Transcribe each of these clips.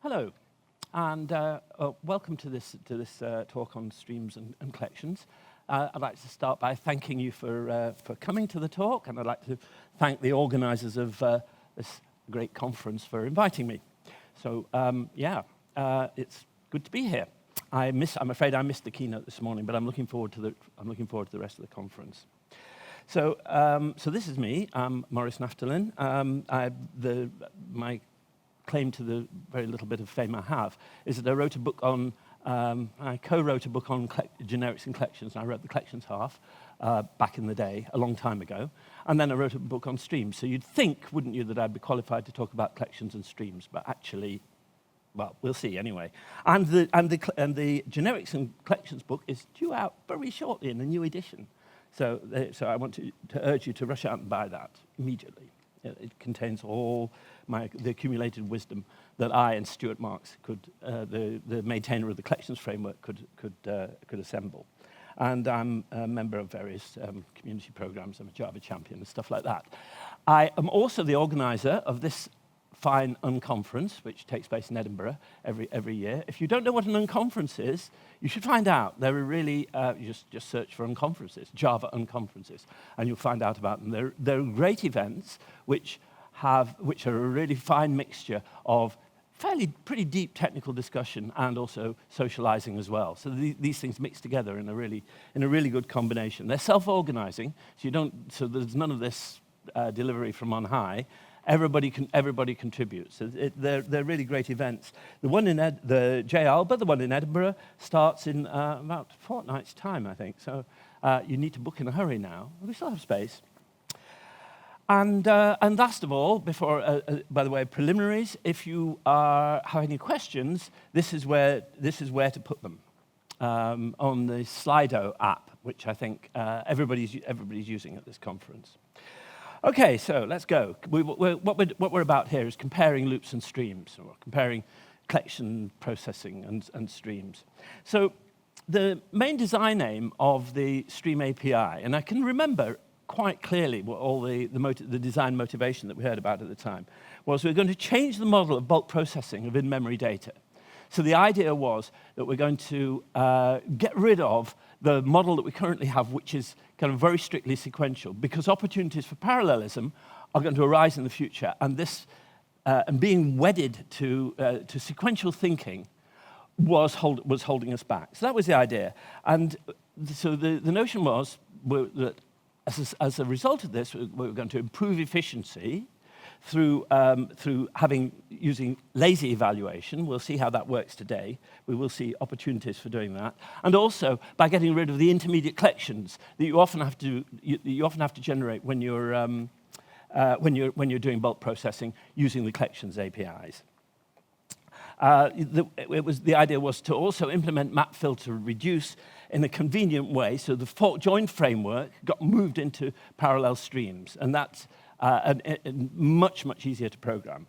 Hello, and welcome to this talk on streams and collections. I'd like to start by thanking you for coming to the talk, and I'd like to thank the organisers of this great conference for inviting me. So it's good to be here. I'm afraid I missed the keynote this morning, but I'm looking forward to the rest of the conference. So this is me. I'm Maurice Naftalin. My claim to the very little bit of fame I have is that I wrote a book on, I co-wrote a book on generics and collections, and I wrote the collections half back in the day, a long time ago, and then I wrote a book on streams. So you'd think, wouldn't you, that I'd be qualified to talk about collections and streams, but actually, well, we'll see anyway. And the generics and collections book is due out very shortly in a new edition. So I want to urge you to rush out and buy that immediately. It contains all the accumulated wisdom that I and Stuart Marks the maintainer of the collections framework, could assemble. And I'm a member of various community programs. I'm a Java champion and stuff like that. I am also the organizer of this fine unconference, which takes place in Edinburgh every year. If you don't know what an unconference is, you should find out. There are really, you just search for unconferences, Java unconferences, and you'll find out about them. They're great events which are a really fine mixture of pretty deep technical discussion and also socializing as well. So these things mix together in a really good combination. They're self-organizing, so there's none of this delivery from on high. Everybody contributes. So they're really great events. The one in the J. Alba, the one in Edinburgh, starts in about a fortnight's time, I think. So you need to book in a hurry now. We still have space. And last of all, by the way, preliminaries. If you have any questions, this is where to put them on the Slido app, which I think everybody's using at this conference. Okay, so let's go. What we're about here is comparing loops and streams, or comparing collection processing and streams. So the main design aim of the Stream API, and I can remember quite clearly what all the design motivation that we heard about at the time, was we're going to change the model of bulk processing of in-memory data. So the idea was that we're going to get rid of the model that we currently have, which is kind of very strictly sequential, because opportunities for parallelism are going to arise in the future, and and being wedded to sequential thinking was holding us back. So that was the idea, and so the notion was that as a result of this, we were going to improve efficiency through using lazy evaluation. We'll see how that works today. We will see opportunities for doing that, and also by getting rid of the intermediate collections that you often have to generate when you're doing bulk processing using the collections APIs. The idea was to also implement map filter reduce in a convenient way, so the fork join framework got moved into parallel streams, and that's much easier to program.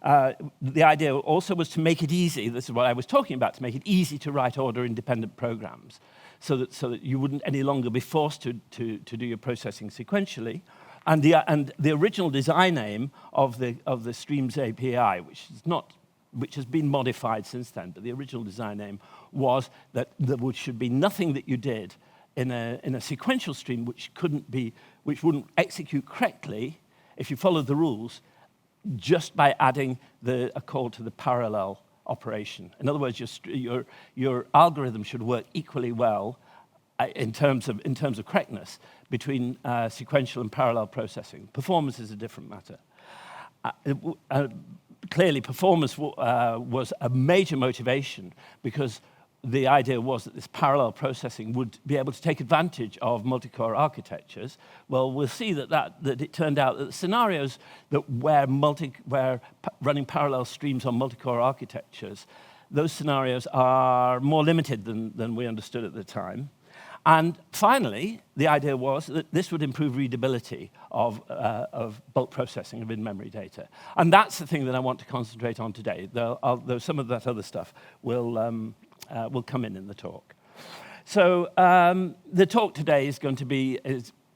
The idea also was to make it easy, this is what I was talking about, to make it easy to write order-independent programs, so that you wouldn't any longer be forced to do your processing sequentially. And the original design aim of the Streams API, which has been modified since then, but the original design aim was that there should be nothing that you did in a sequential stream which wouldn't execute correctly if you followed the rules just by adding a call to the parallel operation. In other words, your algorithm should work equally well in terms of correctness between sequential and parallel processing. Performance is a different matter. Clearly, performance was a major motivation, because the idea was that this parallel processing would be able to take advantage of multi-core architectures. Well, we'll see that it turned out that the scenarios where running parallel streams on multi-core architectures, those scenarios are more limited than we understood at the time. And finally, the idea was that this would improve readability of bulk processing of in-memory data. And that's the thing that I want to concentrate on today, though some of that other stuff will come in the talk. So the talk today is going to be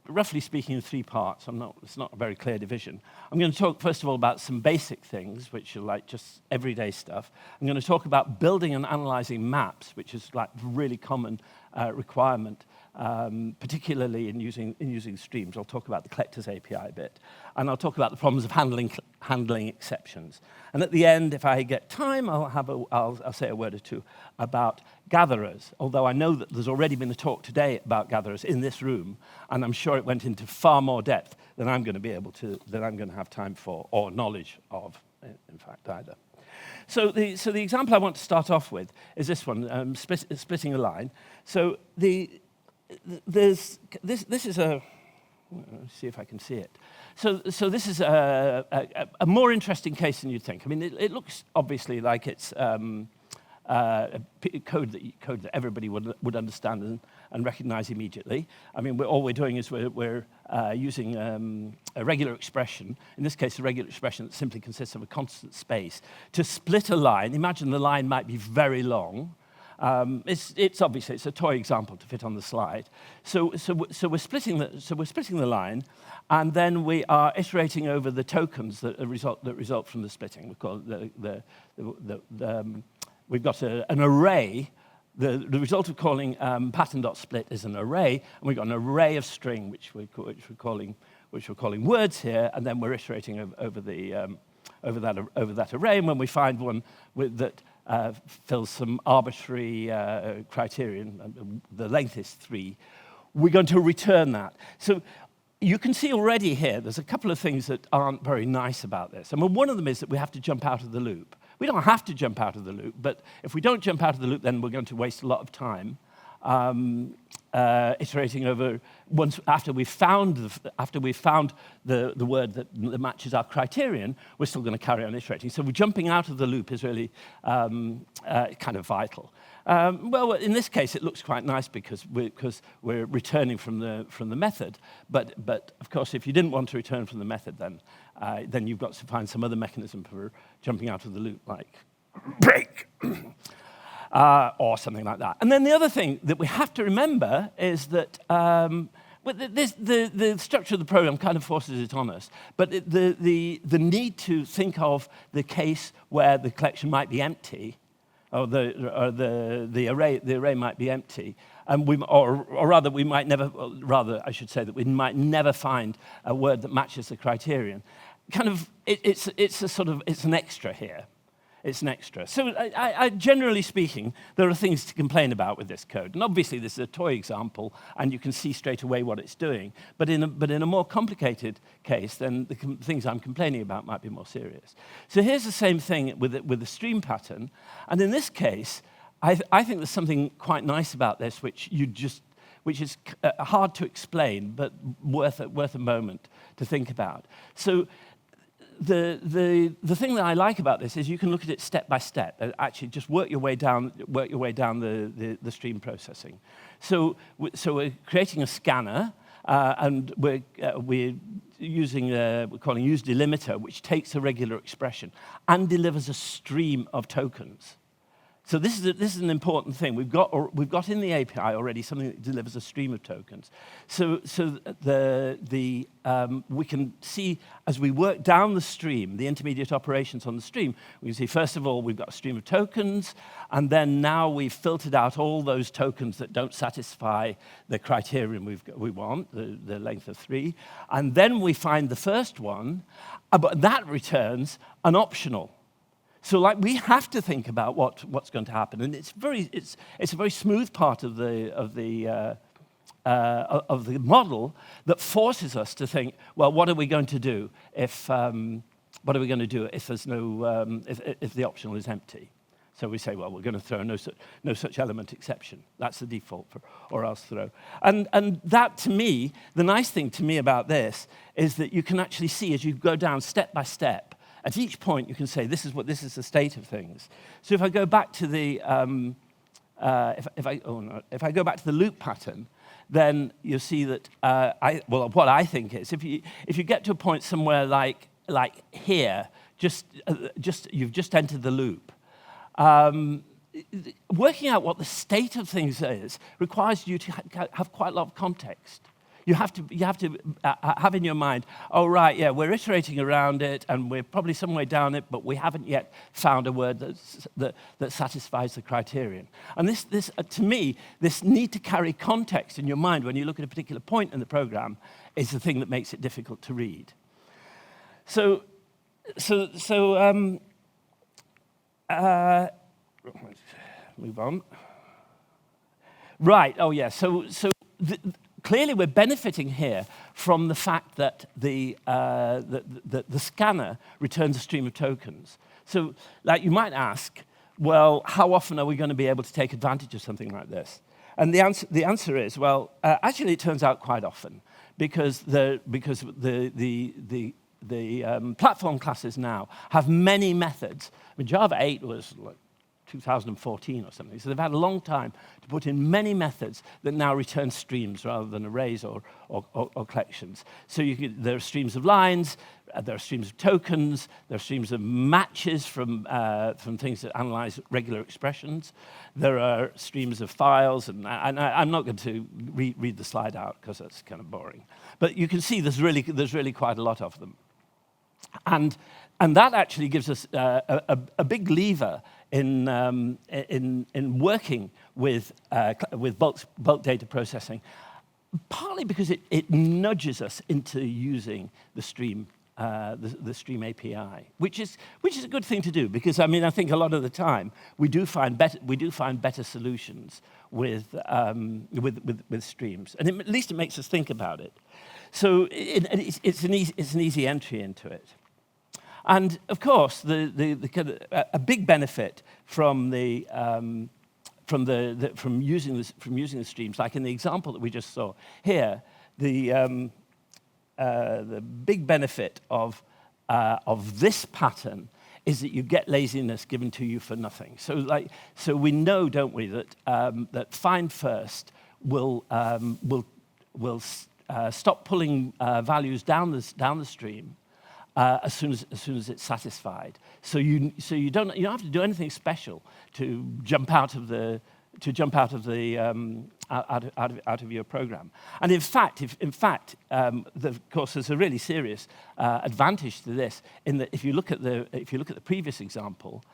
roughly speaking, in 3 parts. It's not a very clear division. I'm going to talk, first of all, about some basic things, which are like just everyday stuff. I'm going to talk about building and analyzing maps, which is like a really common requirement, particularly in using streams. I'll talk about the collectors API a bit. And I'll talk about the problems of handling exceptions. And at the end, if I get time, I'll say a word or two about gatherers, although I know that there's already been a talk today about gatherers in this room, and I'm sure it went into far more depth than I'm going to have time for, or knowledge of, in fact, either. So the example I want to start off with is this one, splitting a line. So this is a, let's see if I can see it. So this is a more interesting case than you'd think. I mean, it looks obviously like it's code that everybody would understand and recognize immediately. I mean, all we're doing is we're using a regular expression, in this case a regular expression that simply consists of a constant space, to split a line. Imagine the line might be very long. It's obviously a toy example to fit on the slide. So we're splitting the line, and then we are iterating over the tokens that result from the splitting. We call it we've got an array. The result of calling pattern.split is an array, and we've got an array of string, which we're calling words here, and then we're iterating over that array. And when we find one that fills some arbitrary criterion, the length is 3, we're going to return that. So you can see already here, there's a couple of things that aren't very nice about this. I mean, one of them is that we have to jump out of the loop. We don't have to jump out of the loop, but if we don't jump out of the loop, then we're going to waste a lot of time iterating over after we've found the word that matches our criterion. We're still going to carry on iterating. So jumping out of the loop is really kind of vital. Well, in this case, it looks quite nice because we're returning from the method. But of course, if you didn't want to return from the method, then you've got to find some other mechanism for jumping out of the loop, like break. Or something like that. And then the other thing that we have to remember is that the structure of the program kind of forces it on us, but the need to think of the case where the collection might be empty, or the array might be empty, and we might never find a word that matches the criterion. Kind of, it's an extra here. It's an extra. So generally speaking, there are things to complain about with this code. And obviously, this is a toy example, and you can see straight away what it's doing. But in a more complicated case, then the things I'm complaining about might be more serious. So here's the same thing with the stream pattern. And in this case, I think there's something quite nice about this, which is hard to explain, but worth a moment to think about. So the thing that I like about this is you can look at it step by step. Actually, just work your way down the stream processing. So we're creating a scanner, and we're using we're calling use delimiter, which takes a regular expression and delivers a stream of tokens. So this is an important thing. We've got in the API already something that delivers a stream of tokens. So we can see as we work down the stream, the intermediate operations on the stream, we can see first of all we've got a stream of tokens, and then now we've filtered out all those tokens that don't satisfy the criterion we want, the length of 3, and then we find the first one, but that returns an optional. So, we have to think about what's going to happen, and it's a very smooth part of the model that forces us to think, well, what are we going to do if there's if the optional is empty? So we say, well, we're going to throw no such element exception. That's the default for or else throw. And that, to me, the nice thing to me about this is that you can actually see as you go down step by step. At each point, you can say, this is the state of things. So if I go back to the if I go back to the loop pattern, then you'll see that what I think is if you get to a point somewhere like here, you've just entered the loop. Working out what the state of things is requires you to have quite a lot of context. You have to have in your mind, oh, right, yeah, we're iterating around it, and we're probably some way down it, but we haven't yet found a word that satisfies the criterion. And this to me, this need to carry context in your mind when you look at a particular point in the program is the thing that makes it difficult to read. Move on. Right, oh, yeah, clearly, we're benefiting here from the fact that the scanner returns a stream of tokens. So, like, you might ask, well, how often are we going to be able to take advantage of something like this? And the answer is, well, actually, it turns out quite often, because the platform classes now have many methods. I mean, Java 8 was like 2014 or something. So they've had a long time to put in many methods that now return streams rather than arrays or collections. So there are streams of lines, there are streams of tokens, there are streams of matches from things that analyze regular expressions. There are streams of files, and I'm not going to read the slide out because that's kind of boring. But you can see there's really quite a lot of them. And that actually gives us a big lever in working with bulk data processing, partly because it nudges us into using the stream API, which is a good thing to do, because I mean I think a lot of the time we do find better solutions with streams, and at least it makes us think about it. So it's an easy entry into it. And of course, a big benefit from using the streams, like in the example that we just saw here, the big benefit of this pattern is that you get laziness given to you for nothing. So we know, don't we, that find first will stop pulling values down the stream as soon as it's satisfied. So you don't have to do anything special to jump out of your program. And in fact, of course, there's a really serious advantage to this in that if you look at the previous example,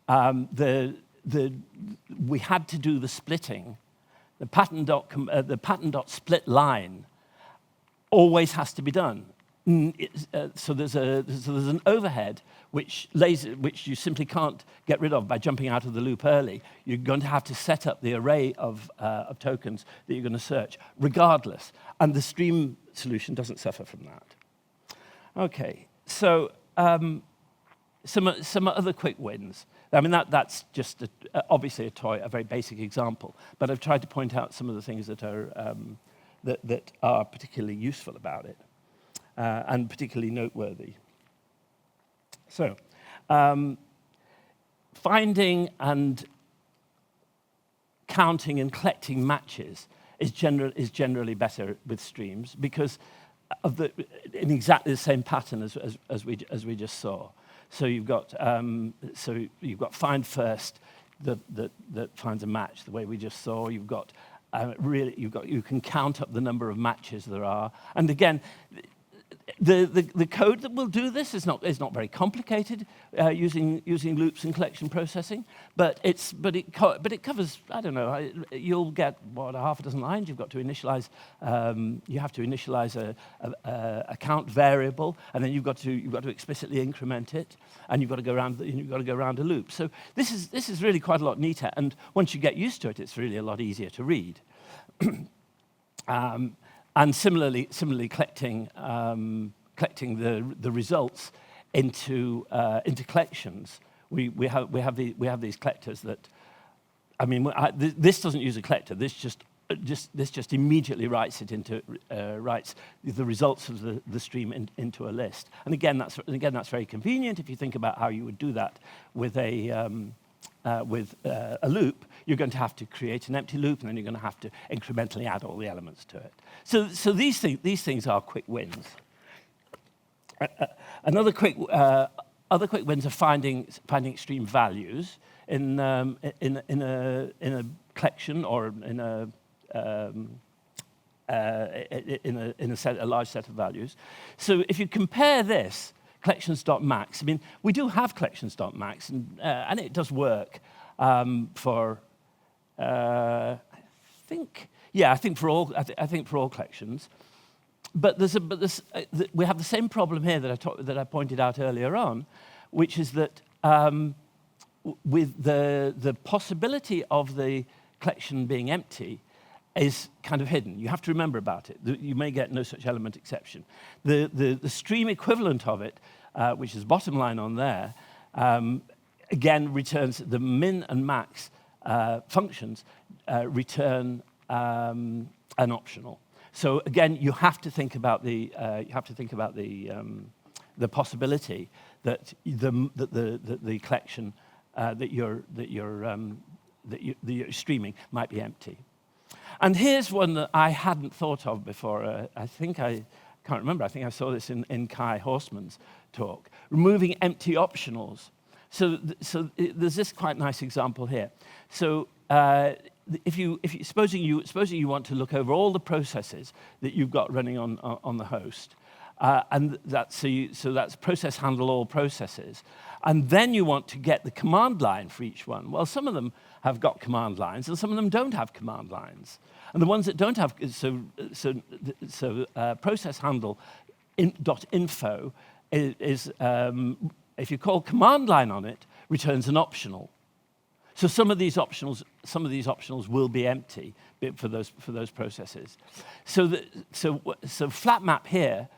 we had to do the splitting. The pattern.split line always has to be done. So there's an overhead which you simply can't get rid of by jumping out of the loop early. You're going to have to set up the array of tokens that you're going to search, regardless. And the stream solution doesn't suffer from that. Okay, so some other quick wins. I mean, that's just obviously a very basic example, but I've tried to point out some of the things that are particularly useful about it. And particularly noteworthy. So, finding and counting and collecting matches is generally better with streams because in exactly the same pattern as we just saw. So you've got find first that finds a match the way we just saw. You've got you can count up the number of matches there are, and again. The code that will do this is not very complicated using loops and collection processing, but it covers, I don't know, you'll get half a dozen lines. You've got to initialize you have to initialize a count variable, and then you've got to explicitly increment it, and you've got to go around a loop. So this is really quite a lot neater, and once you get used to it, it's really a lot easier to read. And similarly collecting the results into collections. We have these collectors that, I mean, this doesn't use a collector. This just immediately writes the results of the stream into a list. And again, that's very convenient if you think about how you would do that with a loop. You're going to have to create an empty loop, and then you're going to have to incrementally add all the elements to it. So these things are quick wins. Other quick wins are finding extreme values in a collection or in in a large set of values. So if you compare this, collections.max, I mean, we do have collections.max, and it does work for, I think for all collections. But we have the same problem here that I pointed out earlier on, which is that with the possibility of the collection being empty is kind of hidden. You have to remember about it. You may get no such element exception. The stream equivalent of it, which is bottom line on there, again returns the min and max functions return an optional. So again, you have to think about the possibility that the collection that you're streaming might be empty. And here's one that I hadn't thought of before. I can't remember. I think I saw this in Kai Horstman's talk. Removing empty optionals. So there's this quite nice example here. So supposing you want to look over all the processes that you've got running on the host, and so that's process handle all processes, and then you want to get the command line for each one. Well, some of them have got command lines, and some of them don't have command lines. And the ones that don't have, process handle .info is if you call command line on it, returns an optional. So some of these optionals will be empty for those processes. So FlatMap here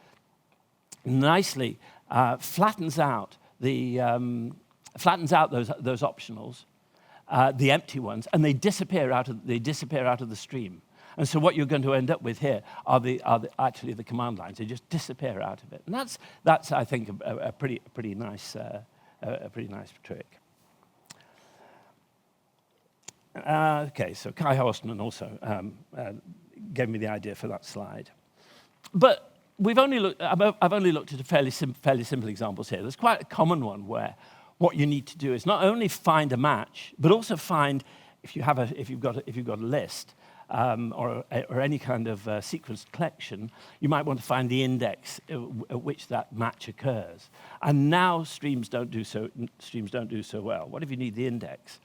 nicely flattens out those optionals, the empty ones, and they disappear out of the stream. And so what you're going to end up with here are actually the command lines. They just disappear out of it, and that's I think a pretty nice trick. Okay, so Kai Horstman also gave me the idea for that slide. But I've only looked at fairly simple examples here. There's quite a common one where what you need to do is not only find a match, but also find if you've got a list or any kind of sequenced collection, you might want to find the index at which that match occurs. And now streams don't do so well. What if you need the index?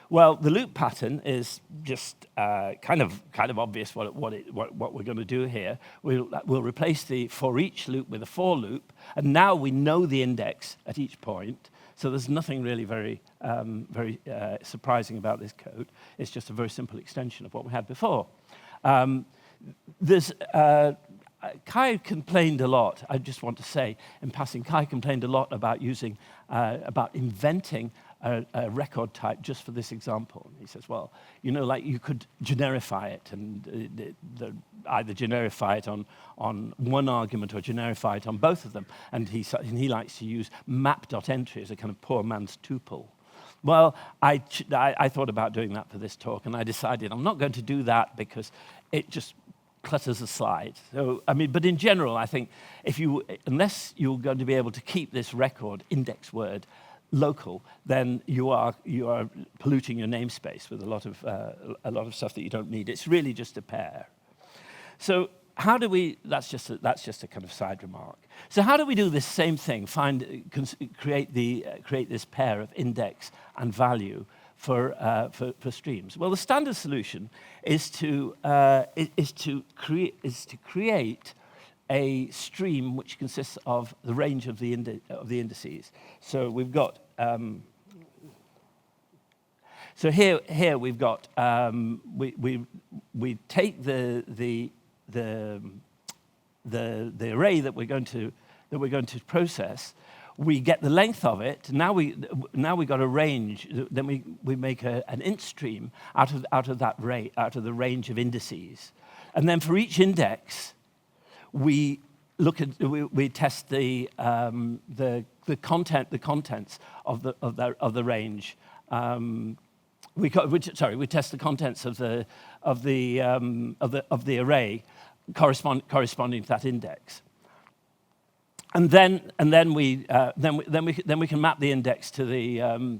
Well, the loop pattern is just kind of obvious what we're going to do here. We'll replace the for each loop with a for loop, and now we know the index at each point. So there's nothing really very surprising about this code. It's just a very simple extension of what we had before. Kai complained a lot. I just want to say, in passing, Kai complained a lot about inventing a record type just for this example. He says, well, you could generify it and either generify it on one argument or generify it on both of them. And he likes to use map.entry as a kind of poor man's tuple. Well, I thought about doing that for this talk, and I decided I'm not going to do that because it just clutters a slide. So, but in general, I think unless you're going to be able to keep this record index word local, then you are polluting your namespace with a lot of stuff that you don't need. It's really just a pair. So how do we? That's just a kind of side remark. So how do we do this same thing? Create this pair of index and value for streams. Well, the standard solution is to create a stream which consists of the range of the indices. So we've got. So here we've got. We take the array that we're going to process. We get the length of it. Now we got a range. Then we make an int stream out of the range of indices, and then for each index, we test the contents of the range. We test the contents of the array corresponding to that index. And then we can map the index to the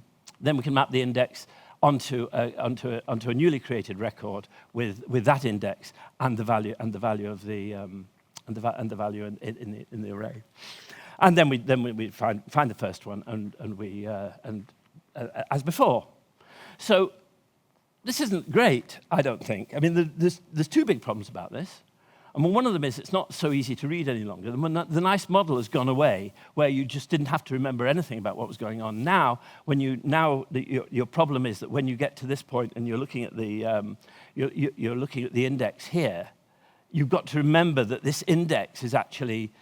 onto a newly created record with that index and the value of the value in the array. And then we find the first one and as before. So this isn't great, I don't think. I mean, there's two big problems about this. I mean, one of them is it's not so easy to read any longer. The nice model has gone away, where you just didn't have to remember anything about what was going on. Now, your problem is that when you get to this point and you're looking at the index here, you've got to remember that this index is actually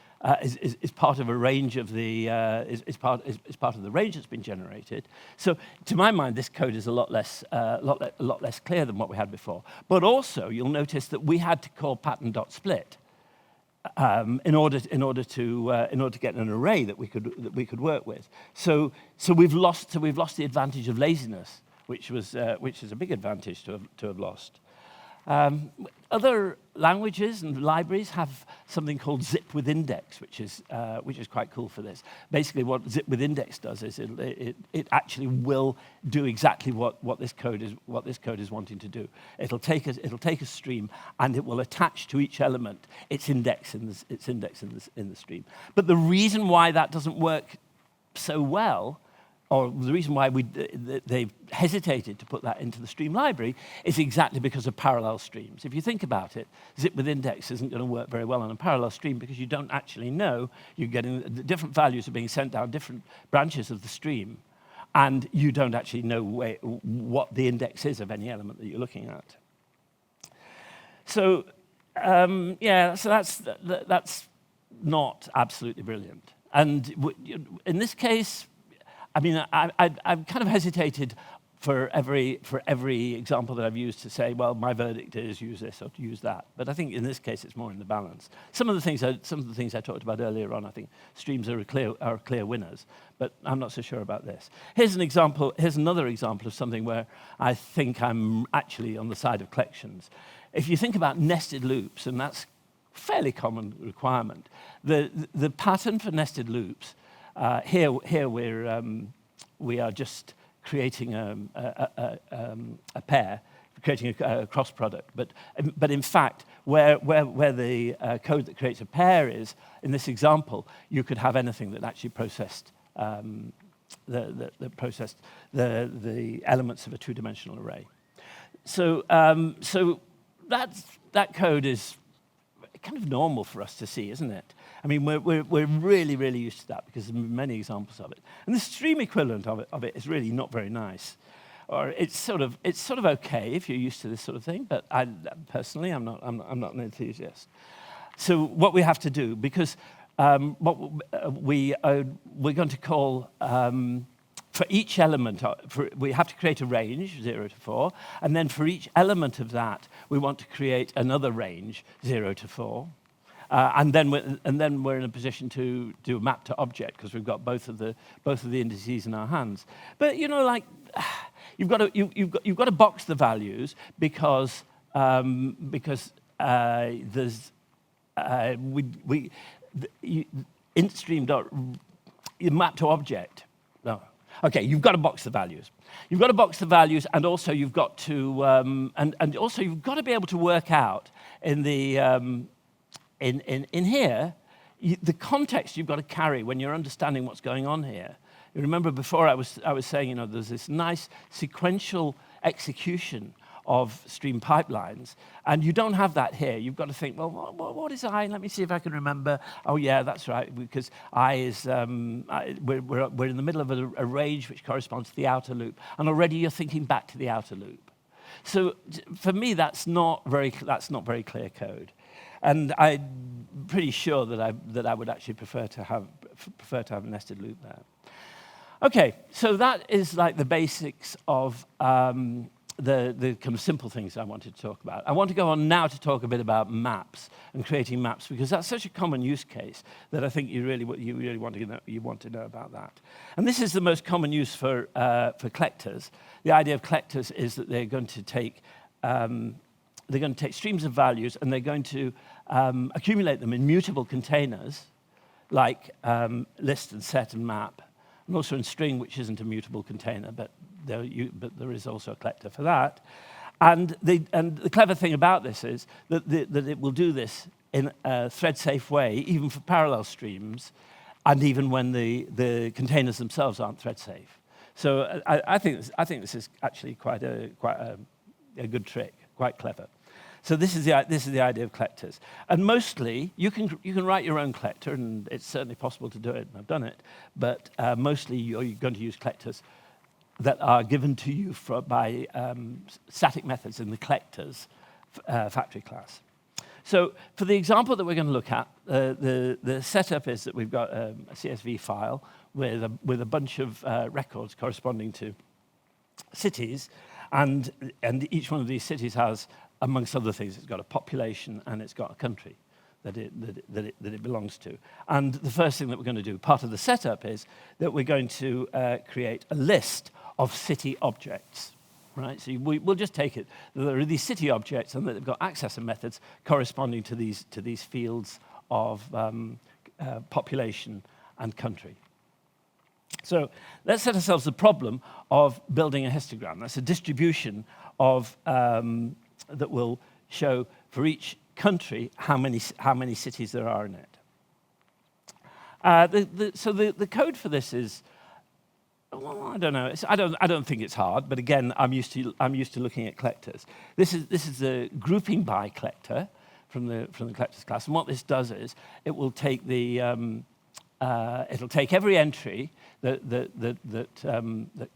is part of a range of the is part of the range that's been generated. So, to my mind, this code is a lot less clear than what we had before. But also, you'll notice that we had to call pattern.split in order to get an array that we could work with. So we've lost the advantage of laziness, which is a big advantage to have lost. Other languages and libraries have something called zip with index, which is quite cool for this. Basically, what zip with index does is it actually will do exactly what this code is wanting to do. It'll take a stream and it will attach to each element its index in the stream. But the reason why that doesn't work so well, or the reason why they've hesitated to put that into the stream library, is exactly because of parallel streams. If you think about it, zip with index isn't going to work very well on a parallel stream because you don't actually know. You're getting different values are being sent down different branches of the stream, and you don't actually know what the index is of any element that you're looking at. So, so that's not absolutely brilliant. And in this case, I mean, I've kind of hesitated for every example that I've used to say, well, my verdict is use this or use that. But I think in this case, it's more in the balance. Some of the things I talked about earlier on, I think streams are clear winners. But I'm not so sure about this. Here's another example of something where I think I'm actually on the side of collections. If you think about nested loops, and that's a fairly common requirement, the pattern for nested loops. Here we are just creating a pair, creating a cross product. But in fact, where the code that creates a pair is, in this example, you could have anything that actually processed the elements of a two-dimensional array. So that code is kind of normal for us to see, isn't it? I mean, we're really, really used to that because there are many examples of it. And the stream equivalent of it is really not very nice. Or it's sort of okay if you're used to this sort of thing, but personally, I'm not an enthusiast. So what we have to do, because we're going to call for each element, we have to create a range, 0 to 4, and then for each element of that, we want to create another range, 0 to 4. And then we're in a position to do a map to object because we've got both of the indices in our hands. But like you've got to box the values because there's stream dot map to object. No. Okay, you've got to box the values. You've got to box the values, and also you've got to and also you've got to be able to work out in the in here the context you've got to carry when you're understanding what's going on here. You remember before I was saying there's this nice sequential execution of stream pipelines, and you don't have that here. You've got to think, well, what is I? Let me see if I can remember. Oh, yeah, that's right, because I is we're in the middle of a range which corresponds to the outer loop, and already you're thinking back to the outer loop. So for me, that's not very clear code, and I'm pretty sure that I would actually prefer to have a nested loop there. Okay, so that is like the basics of the kind of simple things I wanted to talk about. I want to go on now to talk a bit about maps and creating maps, because that's such a common use case that I think you really want to know about that. And this is the most common use for collectors. The idea of collectors is that they're going to take streams of values and they're going to accumulate them in mutable containers like list and set and map, and also in string, which isn't a mutable container, but but there is also a collector for that. And the clever thing about this is that it will do this in a thread-safe way, even for parallel streams, and even when the containers themselves aren't thread-safe. So I think this is actually quite a good trick, quite clever. So this is the idea of collectors. And mostly, you can write your own collector, and it's certainly possible to do it, and I've done it, but mostly you're going to use collectors that are given to you by static methods in the collectors factory class. So for the example that we're going to look at, the setup is that we've got a CSV file with a bunch of records corresponding to cities, and each one of these cities has, amongst other things, it's got a population and it's got a country that it belongs to. And the first thing that we're going to do, part of the setup, is that we're going to create a list of city objects, right? So we'll just take it that there are these city objects and that they've got accessor methods corresponding to these fields of population and country. So let's set ourselves the problem of building a histogram. That's a distribution of that will show for each country how many cities there are in it. So the code for this is, well, I don't know. I don't think it's hard, but again, I'm used to looking at collectors. This is the grouping by collector from the collectors class, and what this does is it will take it'll take every entry that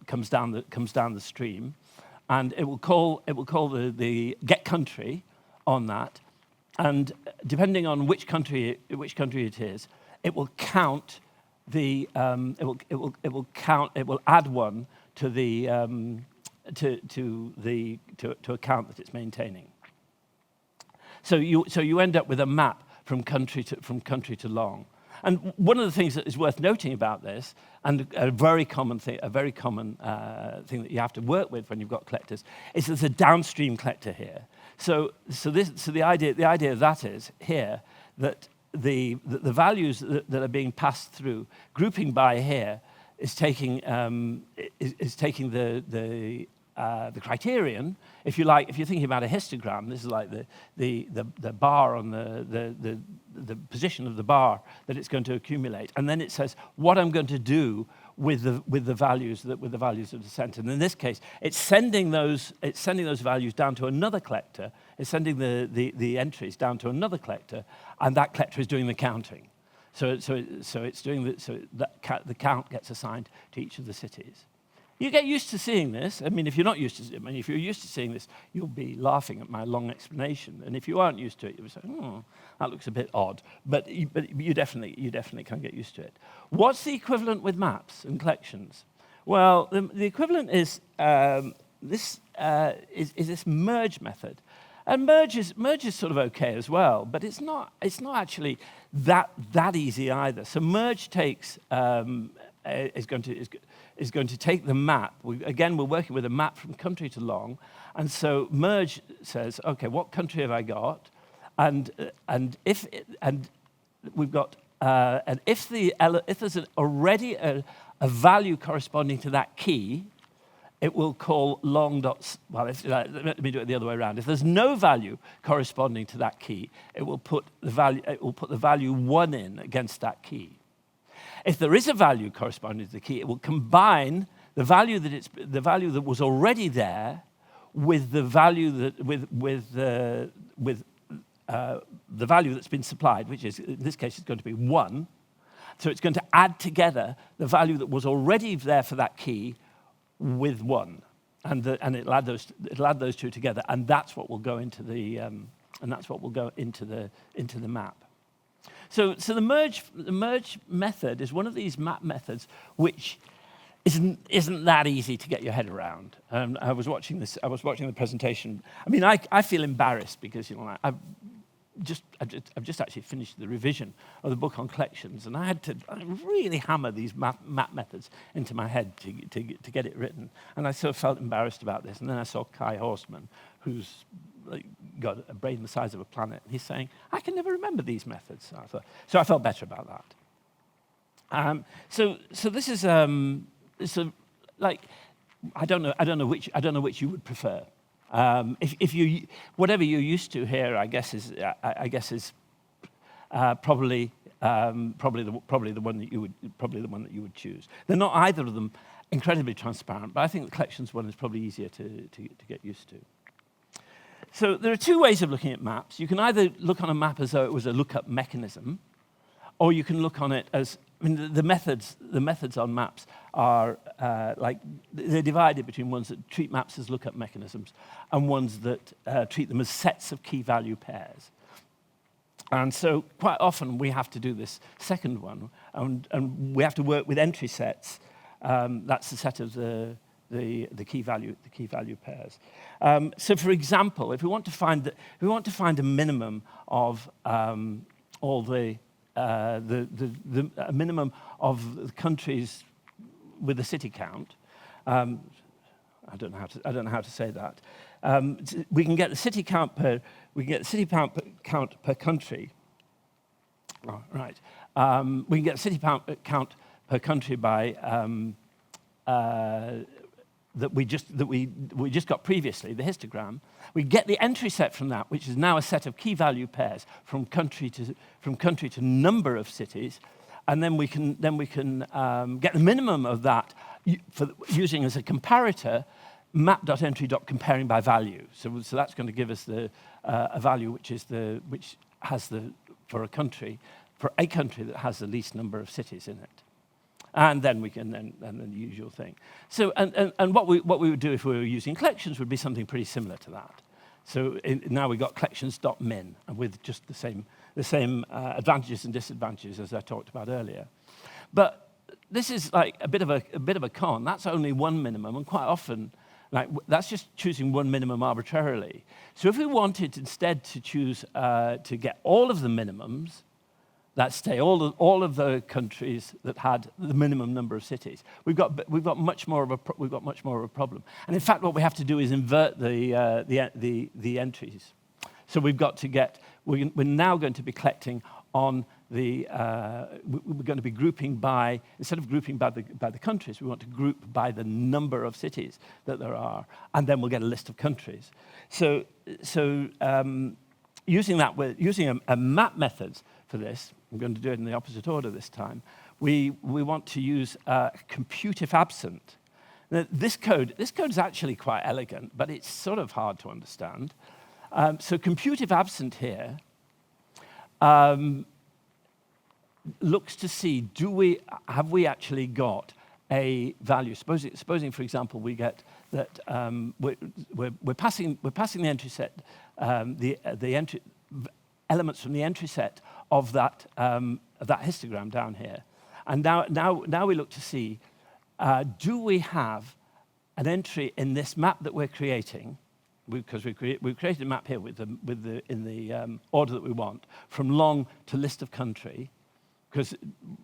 comes down the stream, and it will call the get country on that, and depending on which country it is, it will count the it will add one to the to account that it's maintaining. So you end up with a map from country to long. And one of the things that is worth noting about this, and a very common thing that you have to work with when you've got collectors, is there's a downstream collector here. So the idea of that is here that the values that are being passed through, grouping by here, is taking the criterion, if you like. If you're thinking about a histogram, this is like the bar on the position of the bar that it's going to accumulate, and then it says what I'm going to do with the values of the descent. And in this case, it's sending those values down to another collector. It's sending the entries down to another collector, and that collector is doing the counting. So it's doing the count gets assigned to each of the cities. You get used to seeing this. I mean, if you're used to seeing this, you'll be laughing at my long explanation. And if you aren't used to it, you'll say, that looks a bit odd. But you definitely can get used to it. What's the equivalent with maps and collections? Well, the equivalent is this merge method. And merge is sort of okay as well, but it's not actually that easy either. So merge takes is going to take the map. We're working with a map from country to long, and so merge says, okay, what country have I got? And if there's already a value corresponding to that key, it will call long dots. Well, let me do it the other way around. If there's no value corresponding to that key, it will put the value 1 in against that key. If there is a value corresponding to the key, it will combine the value that was already there with the value the value that's been supplied, which is, in this case, it's going to be 1. So it's going to add together the value that was already there for that key with 1, and it'll add those two together, and that's what will go into the map. So the merge method is one of these map methods which isn't that easy to get your head around. I was watching the presentation. I mean, I feel embarrassed because I've just actually finished the revision of the book on collections, and I had to really hammer these map methods into my head to get it written. And I sort of felt embarrassed about this. And then I saw Kai Horstman, who's got a brain the size of a planet, and he's saying, I can never remember these methods. So I felt better about that. So this is I don't know which you would prefer. If you whatever you're used to here, I guess is probably the one that you would choose. They're not either of them incredibly transparent, but I think the collections one is probably easier to get used to. So there are two ways of looking at maps. You can either look on a map as though it was a lookup mechanism, or you can look on it as, I mean, the methods on maps are they're divided between ones that treat maps as lookup mechanisms and ones that treat them as sets of key value pairs. And so quite often we have to do this second one, and we have to work with entry sets. That's the set of the key value pairs. So, for example, if we want to find a minimum of all the minimum of the countries with a city count, I don't know how to say that. We can get the city count per country. Oh, right. We can get the city count per country by that we just got previously, the histogram. We get the entry set from that, which is now a set of key value pairs from country to number of cities, and then we can get the minimum of that for using as a comparator map.entry.comparing by value. So that's going to give us a value which has for a country that has the least number of cities in it. And then we can and then the usual thing. So and what we would do if we were using collections would be something pretty similar to that. So now we've got collections.min with just the same advantages and disadvantages as I talked about earlier. But this is like a bit of a con. That's only one minimum, and quite often that's just choosing one minimum arbitrarily. So if we wanted instead to choose to get all of the minimums, let's say all of the countries that had the minimum number of cities, we've got much more of a problem. And in fact, what we have to do is invert the entries. So we're now going to be collecting on we're going to be grouping by, instead of grouping by the countries, we want to group by the number of cities that there are, and then we'll get a list of countries. So using a map method for this, I'm going to do it in the opposite order this time. We want to use compute if absent. Now, this code is actually quite elegant, but it's sort of hard to understand. So compute if absent here looks to see, have we actually got a value? Supposing, for example, we get that we're passing the entry set, the entry elements from the entry set of that histogram down here, and now we look to see, do we have an entry in this map that we're creating? Because we've created a map here in the order that we want, from long to list of country. Because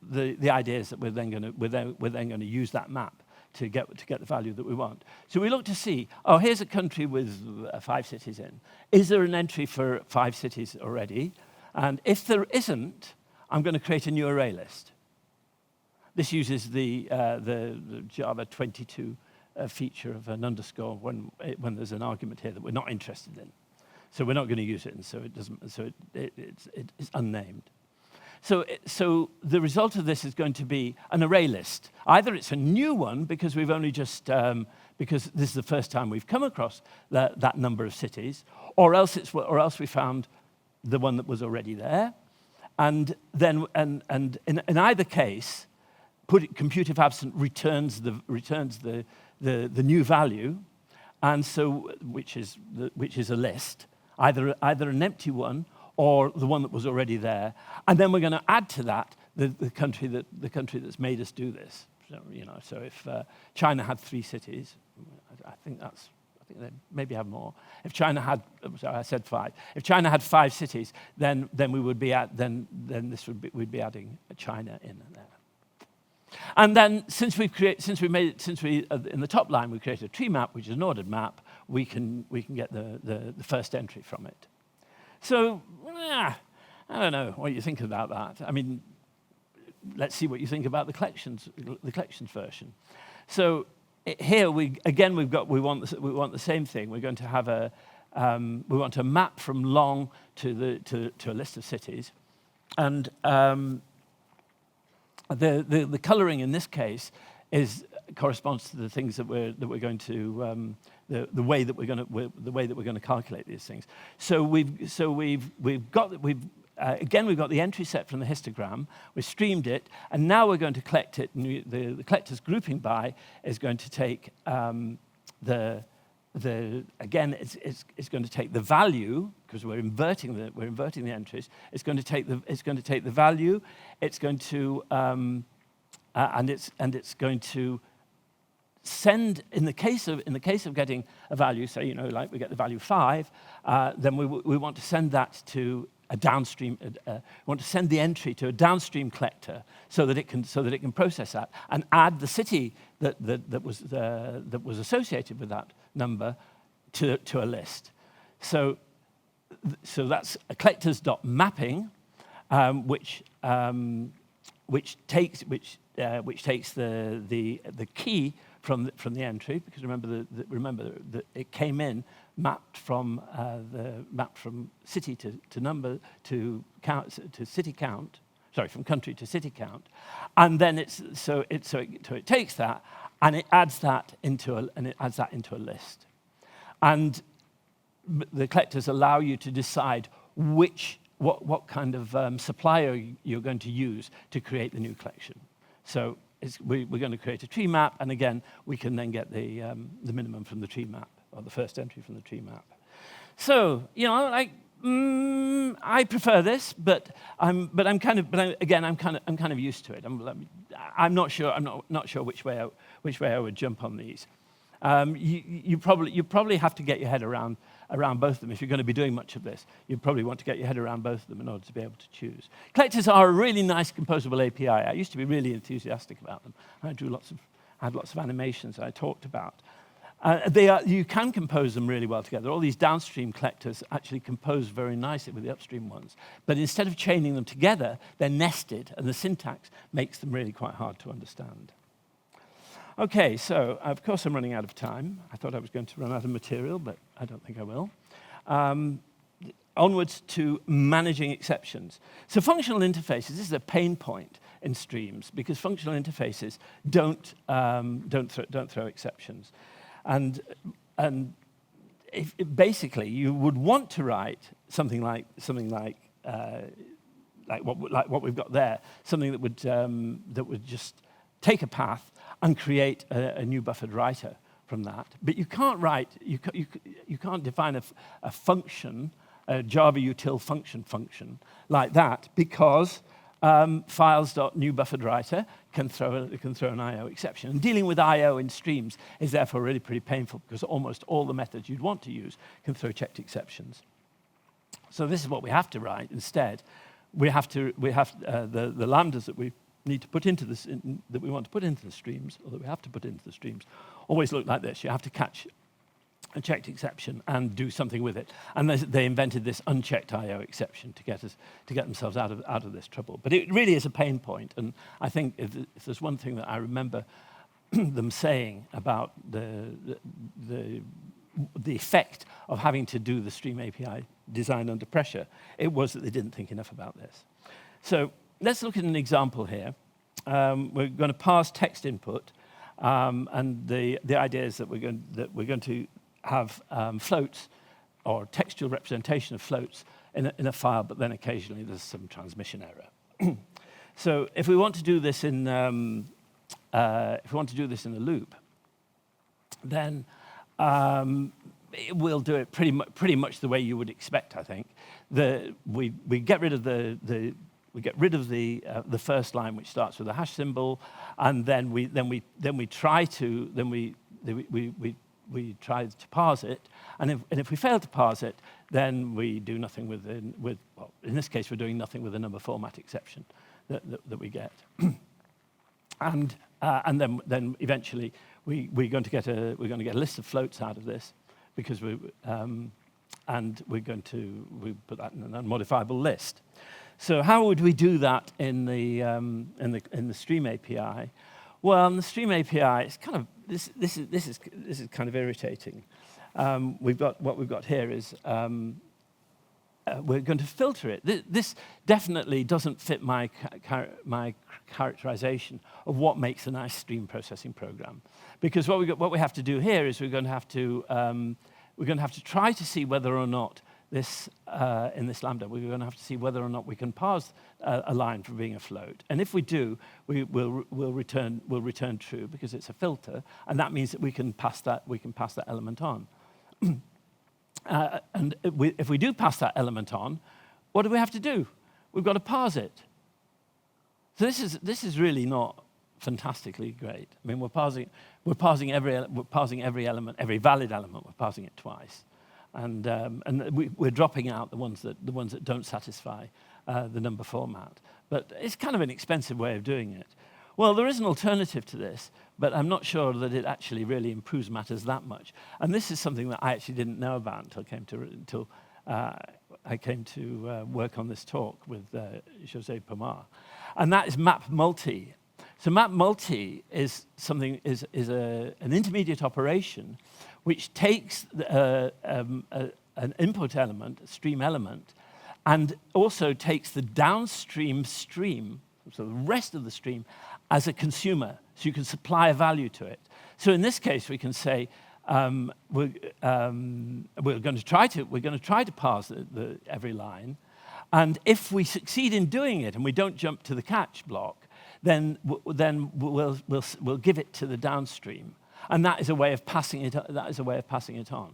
the idea is that we're then going to use that map to get the value that we want. So we look to see, here's a country with 5 cities in. Is there an entry for 5 cities already? And if there isn't, I'm going to create a new array list. This uses the Java 22 feature of an underscore when there's an argument here that we're not interested in. So we're not going to use it, and so it doesn't. So it's unnamed. So the result of this is going to be an array list. Either it's a new one because we've only just because this is the first time we've come across that number of cities, or else we found the one that was already there, and then in either case, compute if absent returns the new value, and so which is a list, either an empty one or the one that was already there, and then we're going to add to that the country that's made us do this. So if China had 3 cities, I think they maybe have more. If China had, sorry, I said 5. If China had 5 cities, then we would be we'd be adding China in there. And then since in the top line we created a tree map, which is an ordered map, we can get the first entry from it. So, I don't know what you think about that. I mean, let's see what you think about the collections version. So here we want the same thing. We're going to have we want to map from long to a list of cities, and the colouring in this case corresponds to the things that we're going to the way that we're going to calculate these things. So we've got the entry set from the histogram. We've streamed it, and now we're going to collect it. And the collector's grouping by is going to take it's going to take the value, because we're inverting the entries. It's going to take the value. It's going to and it's going to send, in the case of getting a value, say, like we get the value 5, then we want to send that to a downstream. Want to send the entry to a downstream collector so that it can process that and add the city that was associated with that number to a list. So that's a collectors.mapping, which takes the key from the entry, because remember that it came in mapped from city to number to count to city count. Sorry, from country to city count, and then it takes that and it adds that into a list, and the collectors allow you to decide what kind of supplier you're going to use to create the new collection. So we're going to create a tree map, and again, we can then get the minimum from the tree map, or the first entry from the tree map. So, I prefer this, but I'm kind of used to it. I'm not sure which way I would jump on these. You probably have to get your head around both of them. If you're going to be doing much of this, you probably want to get your head around both of them in order to be able to choose. Collectors are a really nice composable API. I used to be really enthusiastic about them. I had lots of animations I talked about. You can compose them really well together. All these downstream collectors actually compose very nicely with the upstream ones. But instead of chaining them together, they're nested, and the syntax makes them really quite hard to understand. Okay, so of course I'm running out of time. I thought I was going to run out of material, but I don't think I will. Onwards to managing exceptions. So functional interfaces, this is a pain point in streams, because functional interfaces don't throw exceptions. And basically, you would want to write something like what we've got there, something that would just take a path and create a new buffered writer from that. But you can't write, you can't define a function, a Java util function like that, because files.newBufferedWriter can throw an I/O exception. And dealing with I/O in streams is therefore really pretty painful, because almost all the methods you'd want to use can throw checked exceptions. So this is what we have to write instead. The lambdas that we need to put into this, that we want to put into the streams, or that we have to put into the streams, always look like this. You have to catch a checked exception and do something with it. And they invented this unchecked I/O exception to get themselves out of this trouble. But it really is a pain point. And I think if there's one thing that I remember them saying about the effect of having to do the stream API design under pressure, it was that they didn't think enough about this. So let's look at an example here. We're going to pass text input, and the idea is that we're going to have floats, or textual representation of floats in a file, but then occasionally there's some transmission error. So if we want to do this in a loop, then we'll do it pretty much the way you would expect. I think we get rid of the first line, which starts with a hash symbol, and then we try to parse it, and if we fail to parse it, then we do nothing well, in this case, we're doing nothing with the number format exception that we get, and then eventually we're going to get a list of floats out of this, because we put that in an unmodifiable list. So how would we do that in the Stream API? Well, on the Stream API, it's kind of this is kind of irritating. What we've got here is we're going to filter it. This definitely doesn't fit my characterization of what makes a nice stream processing program, because what we have to do here is we're going to have to try to see whether or not this in this lambda we're going to have to see whether or not we can parse a line from being a float, and if we do, we'll return true because it's a filter, and that means that we can pass that element on. And if we do pass that element on, what do we have to do? We've got to parse it. So this is really not fantastically great. I mean, we're parsing every element, every valid element. We're parsing it twice, and we're dropping out the ones that don't satisfy the number format. But it's kind of an expensive way of doing it. Well, there is an alternative to this, but I'm not sure that it actually really improves matters that much. And this is something that I actually didn't know about until I came to work on this talk with José Pomar, and that is map multi. So map multi is an intermediate operation which takes an input element, a stream element, and also takes the downstream stream, so the rest of the stream, as a consumer, so you can supply a value to it. So in this case, we can say we're going to try to parse every line, and if we succeed in doing it and we don't jump to the catch block, then we'll give it to the downstream, and that is a way of passing it. That is a way of passing it on.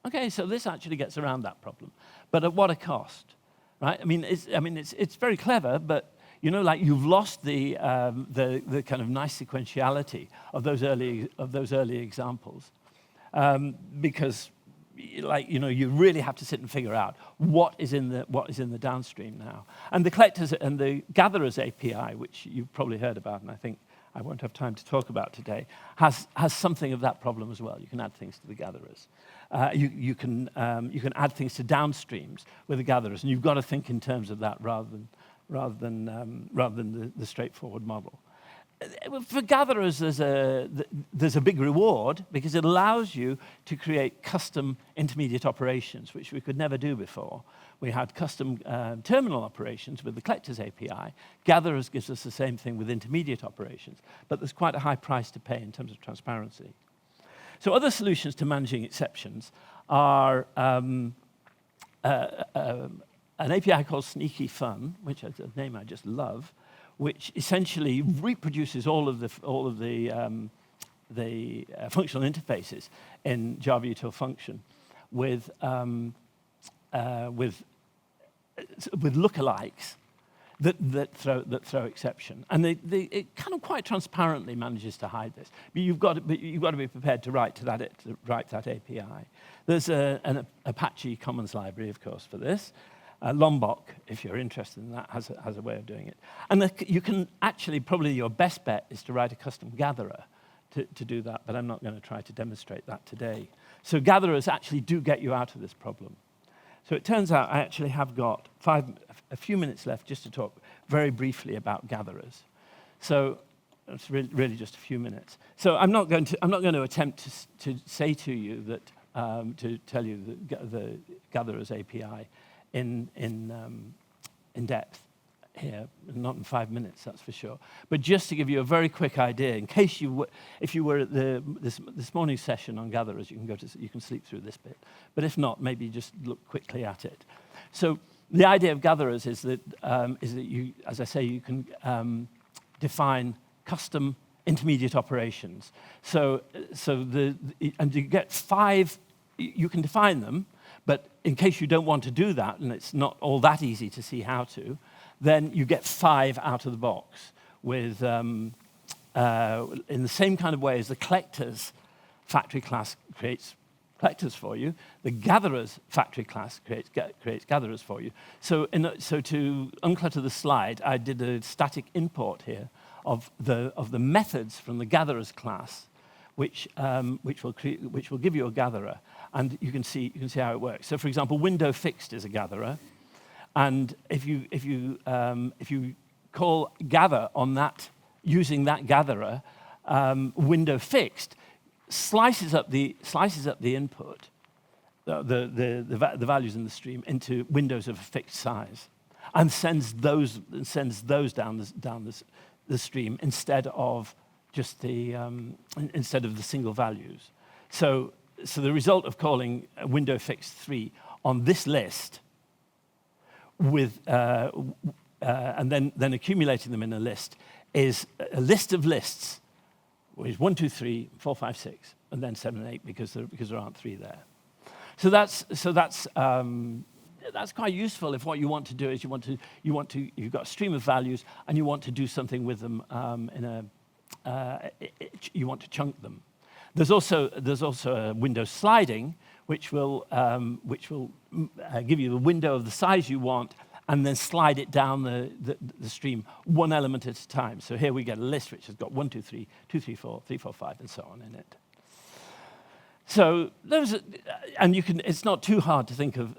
Okay, so this actually gets around that problem, but at what a cost, right? I mean, it's very clever, but you know, like you've lost the kind of nice sequentiality of those early examples, because, like, you know, you really have to sit and figure out what is in the downstream now. And the collectors and the gatherers API, which you've probably heard about, and I think I won't have time to talk about today, has something of that problem as well. You can add things to the gatherers. You can add things to downstreams with the gatherers, and you've got to think in terms of that rather than the straightforward model. For gatherers, there's a big reward because it allows you to create custom intermediate operations, which we could never do before. We had custom terminal operations with the collectors API. Gatherers gives us the same thing with intermediate operations, but there's quite a high price to pay in terms of transparency. So other solutions to managing exceptions are an API called Sneaky Fun, which is a name I just love, which essentially reproduces all of the functional interfaces in Java util function with lookalikes that throw exception, and it kind of quite transparently manages to hide this. But you've got to be prepared to write that API. There's an Apache Commons library, of course, for this. Lombok, if you're interested in that, has a way of doing it. And you can actually, probably your best bet is to write a custom gatherer to do that, but I'm not going to try to demonstrate that today. So gatherers actually do get you out of this problem. So it turns out I actually have got a few minutes left just to talk very briefly about gatherers. So it's really just a few minutes. So I'm not going to attempt to say to you that to tell you the gatherers API in depth here, not in 5 minutes, that's for sure. But just to give you a very quick idea, in case if you were at this morning's session on gatherers, you can sleep through this bit. But if not, maybe just look quickly at it. So the idea of gatherers is that you, as I say, you can define custom intermediate operations. So and you get 5. You can define them. But in case you don't want to do that, and it's not all that easy to see how to, then you get 5 out of the box with, in the same kind of way as the collectors factory class creates collectors for you, the gatherers factory class creates gatherers for you. So to unclutter the slide, I did a static import here of the methods from the gatherers class, which will give you a gatherer, and you can see how it works. So, for example, window fixed is a gatherer, and if you call gather on that using that gatherer, window fixed, slices up the input, the values in the stream into windows of a fixed size, and sends those down the stream instead of just instead of the single values. So the result of calling a window fixed 3 on this list with and then accumulating them in a list is a list of lists, which is 1, 2, 3, 4, 5, 6, and then 7 and 8 because there aren't 3 there. So that's quite useful if what you want to do is you've got a stream of values and you want to do something with them you want to chunk them. There's also a window sliding, which will give you the window of the size you want, and then slide it down the stream one element at a time. So here we get a list which has got 1, 2, 3, 2, 3, 4, 3, 4, 5, and so on in it. So and you can. It's not too hard to think of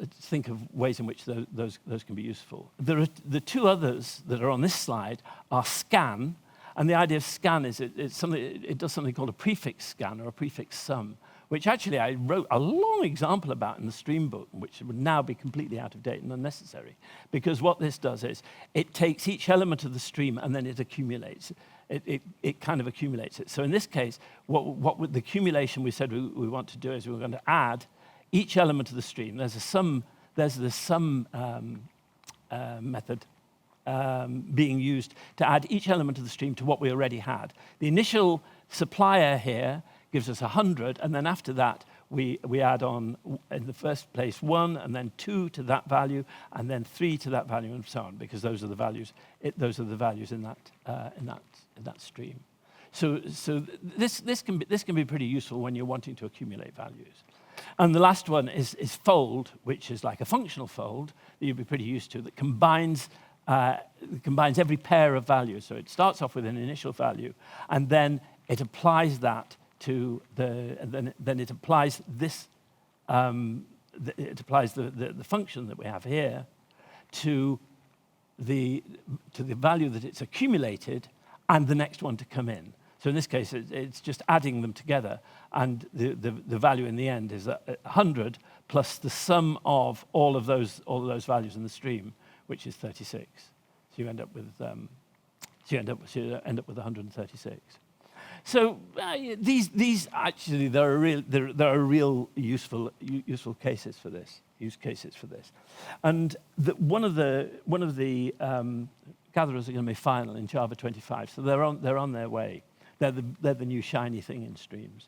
ways in which those can be useful. The 2 others that are on this slide are scan. And the idea of scan is it does something called a prefix scan or a prefix sum, which actually I wrote a long example about in the stream book, which would now be completely out of date and unnecessary. Because what this does is it takes each element of the stream and then it accumulates. It kind of accumulates it. So in this case, what with the accumulation we said we want to do is we're going to add each element of the stream. There's the sum method being used to add each element of the stream to what we already had. The initial supplier here gives us 100, and then after that we add on in the first place 1, and then 2 to that value, and then 3 to that value, and so on, because those are the values. Those are the values in that stream. So this can be pretty useful when you're wanting to accumulate values. And the last one is fold, which is like a functional fold that you'd be pretty used to, that combines every pair of values. So it starts off with an initial value, and then it applies that to then it applies this. It applies the function that we have here to the value that it's accumulated, and the next one to come in. So in this case, it's just adding them together, and the value in the end is 100 plus the sum of all of those values in the stream, which is 36. So you end up with 136. So these actually there are real useful cases for this. Use cases for this, and one of the gatherers are going to be final in Java 25. So they're on their way. They're the new shiny thing in streams.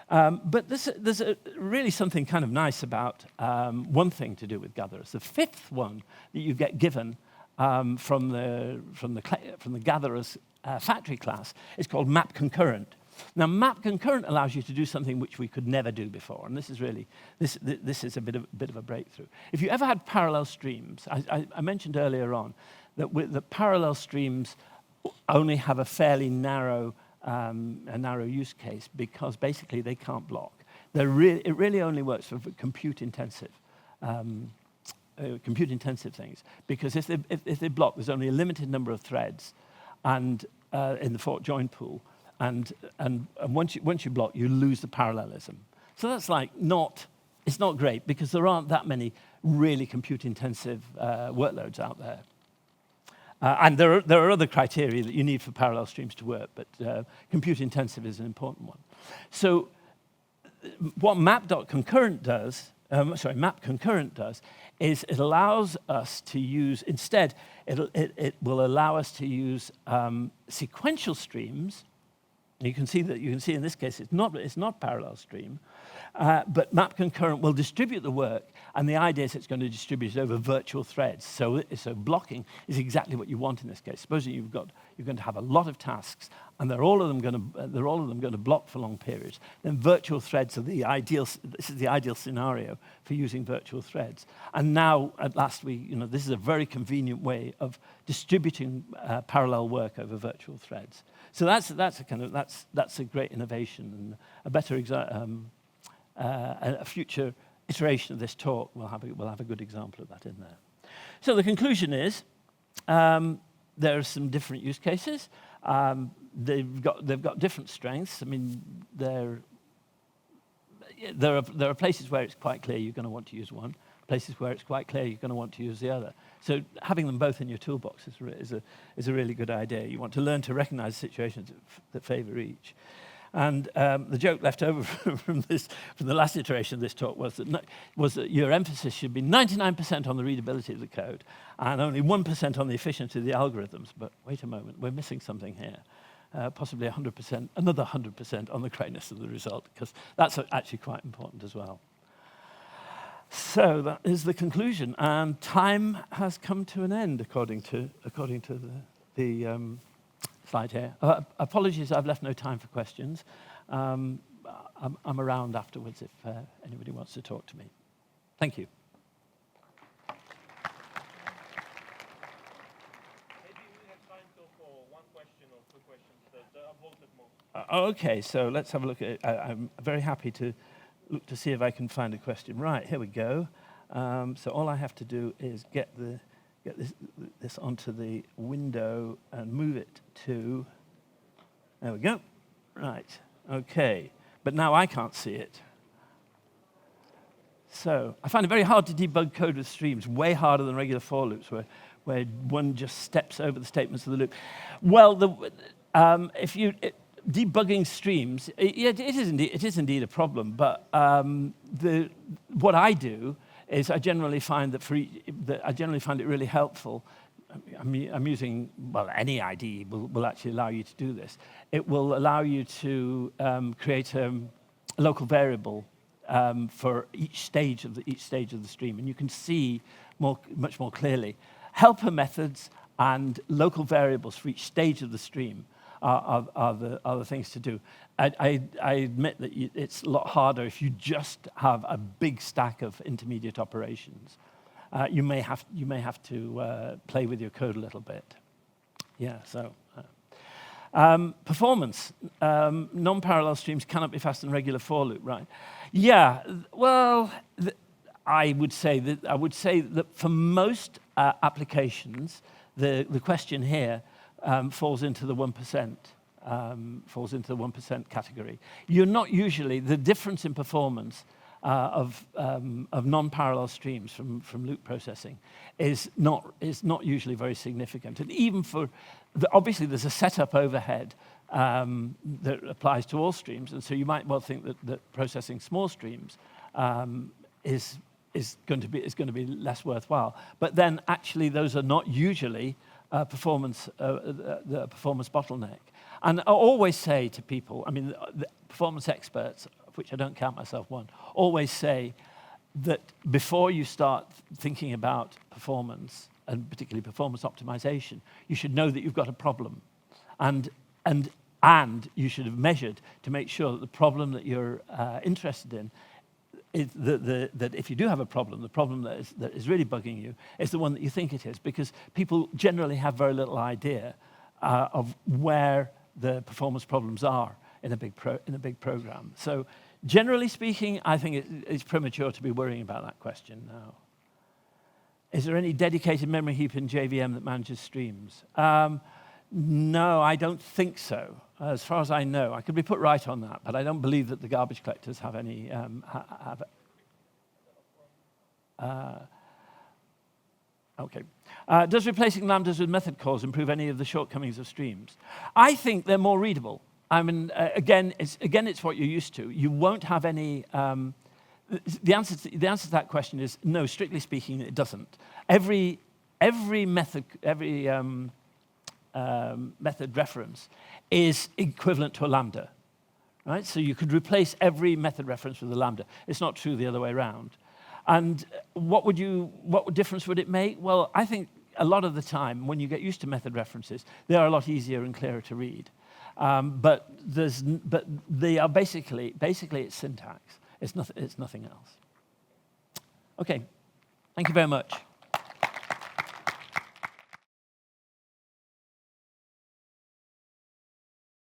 But there's really something kind of nice about one thing to do with gatherers. The 5th one that you get given from the gatherers factory class is called map concurrent. Now, map concurrent allows you to do something which we could never do before, and this is really this is a bit of a breakthrough. If you ever had parallel streams, I mentioned earlier on that the parallel streams only have a fairly narrow use case because basically they can't block. It really only works for compute intensive things, because if they block, there's only a limited number of threads, and in the fork join pool, and once you block, you lose the parallelism. So that's it's not great because there aren't that many really compute intensive workloads out there. And there are other criteria that you need for parallel streams to work, but compute intensive is an important one. So what map concurrent does is it allows us to use, instead, it will allow us to use sequential streams. And you can see in this case it's not parallel stream, but map concurrent will distribute the work, and the idea is it's going to distribute it over virtual threads. So blocking is exactly what you want in this case. Supposing you're going to have a lot of tasks, and they're all of them going to block for long periods. Then virtual threads are the ideal. This is the ideal scenario for using virtual threads. And now, at last, this is a very convenient way of distributing parallel work over virtual threads. So that's a great innovation, and a better a future iteration of this talk will have a good example of that in there. So the conclusion is there are some different use cases. They've got different strengths. I mean, there are places where it's quite clear you're going to want to use one, places where it's quite clear you're going to want to use the other. So having them both in your toolbox is a really good idea. You want to learn to recognize situations that favor each. And the joke left over from the last iteration of this talk was that your emphasis should be 99% on the readability of the code and only 1% on the efficiency of the algorithms. But wait a moment, we're missing something here. Possibly 100%, another 100% on the correctness of the result, because that's actually quite important as well. So that is the conclusion, and time has come to an end, according to the slide here. Apologies, I've left no time for questions. I'm around afterwards if anybody wants to talk to me. Thank you. Okay, so let's have a look at it. I'm very happy to look to see if I can find a question. Right, here we go. So all I have to do is get this onto the window and move it to, there we go. Right, okay. But now I can't see it. So I find it very hard to debug code with streams, way harder than regular for loops, where one just steps over the statements of the loop. Well, debugging streams, it is indeed a problem, but what I do is I generally find it really helpful. I'm using, well, any IDE will actually allow you to do this. It will allow you to create a local variable for each stage of the stream, and you can see much more clearly. Helper methods and local variables for each stage of the stream are the things to do. I admit that it's a lot harder if you just have a big stack of intermediate operations. You may have to play with your code a little bit. Yeah. So performance. Non-parallel streams cannot be faster than regular for loop, right? Yeah. Well, I would say that for most applications, the question here falls into the 1%. Falls into the 1% category. You're not usually, the difference in performance of non-parallel streams from loop processing is not usually very significant. And even for, obviously there's a setup overhead that applies to all streams, and so you might well think that processing small streams is going to be less worthwhile. But then actually those are not usually the performance bottleneck. And I always say to people, I mean, the performance experts, of which I don't count myself one, always say that before you start thinking about performance, and particularly performance optimization, you should know that you've got a problem. And you should have measured to make sure that the problem that you're interested in, that if you do have a problem, the problem that is really bugging you is the one that you think it is, because people generally have very little idea of where the performance problems are in a big program. So generally speaking, I think it's premature to be worrying about that question now. Is there any dedicated memory heap in JVM that manages streams? No, I don't think so. As far as I know, I could be put right on that, but I don't believe that the garbage collectors have any. Okay. Does replacing lambdas with method calls improve any of the shortcomings of streams? I think they're more readable. I mean, again, it's what you're used to. You won't have any. The answer to that question is no. Strictly speaking, it doesn't. Every method reference is equivalent to a lambda, right? So you could replace every method reference with a lambda. It's not true the other way around. And what difference would it make? Well, I think a lot of the time, when you get used to method references, they are a lot easier and clearer to read. But they are basically it's syntax. It's nothing else. Okay, thank you very much.